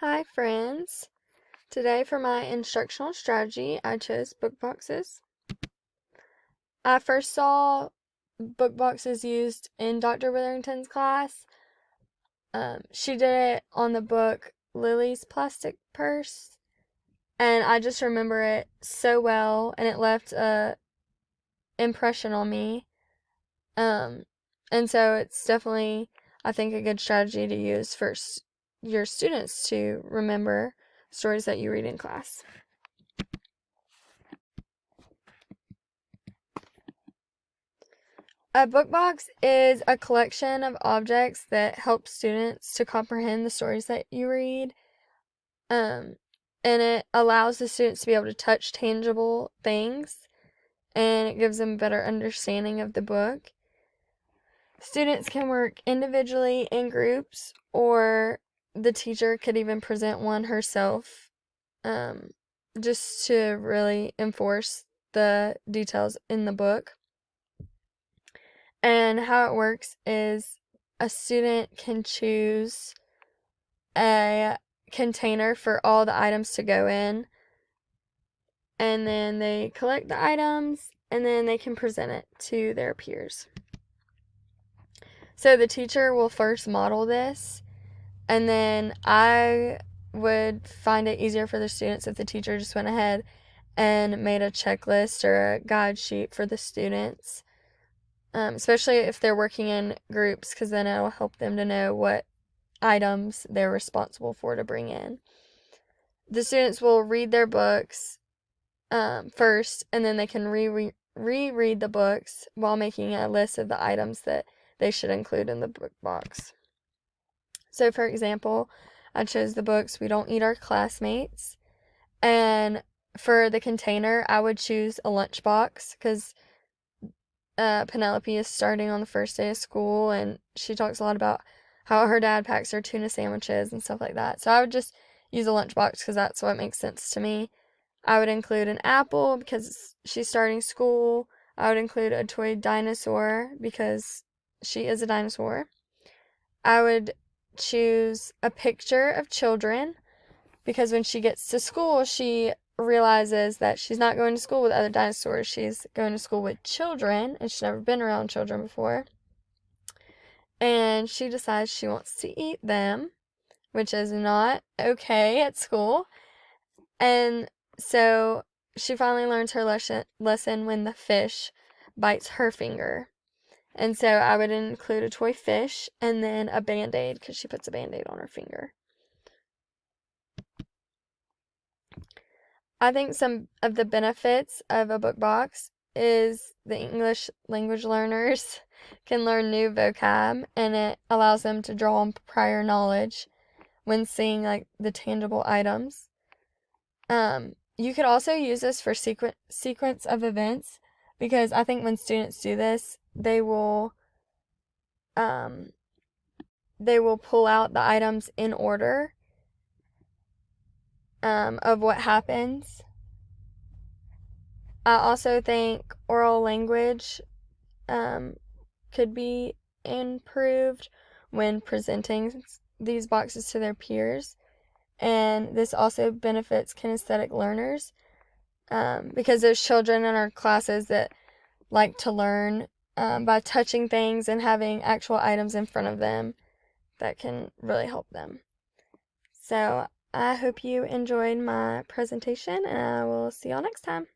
Hi friends! Today for my instructional strategy, I chose book boxes. I first saw book boxes used in Dr. Witherington's class. She did it on the book Lily's Plastic Purse, and I just remember it so well, and it left a impression on me. And so it's definitely, I think, a good strategy to use for your students to remember stories that you read in class. A book box is a collection of objects that help students to comprehend the stories that you read. Um, and it allows the students to be able to touch tangible things, and it gives them a better understanding of the book. Students can work individually in groups, or the teacher could even present one herself, just to really enforce the details in the book. And how it works is a student can choose a container for all the items to go in, and then they collect the items, and then they can present it to their peers. So the teacher will first model this, and then I would find it easier for the students if the teacher just went ahead and made a checklist or a guide sheet for the students. Especially if they're working in groups, because then it'll help them to know what items they're responsible for to bring in. The students will read their books first, and then they can reread the books while making a list of the items that they should include in the book box. So, for example, I chose the books We Don't Eat Our Classmates, and for the container, I would choose a lunchbox because Penelope is starting on the first day of school, and she talks a lot about how her dad packs her tuna sandwiches and stuff like that. So I would just use a lunchbox because that's what makes sense to me. I would include an apple because she's starting school. I would include a toy dinosaur because she is a dinosaur. I would choose a picture of children because when she gets to school, she realizes that she's not going to school with other dinosaurs. She's going to school with children, and she's never been around children before. And she decides she wants to eat them, which is not okay at school. And so she finally learns her lesson when the fish bites her finger. And so I would include a toy fish and then a Band-Aid because she puts a Band-Aid on her finger. I think some of the benefits of a book box is the English language learners can learn new vocab, and it allows them to draw on prior knowledge when seeing like the tangible items. You could also use this for sequence of events, because I think when students do this, um, they will pull out the items in order of what happens. I also think oral language could be improved when presenting these boxes to their peers, and this also benefits kinesthetic learners, because there's children in our classes that like to learn by touching things and having actual items in front of them that can really help them. So I hope you enjoyed my presentation, and I will see y'all next time.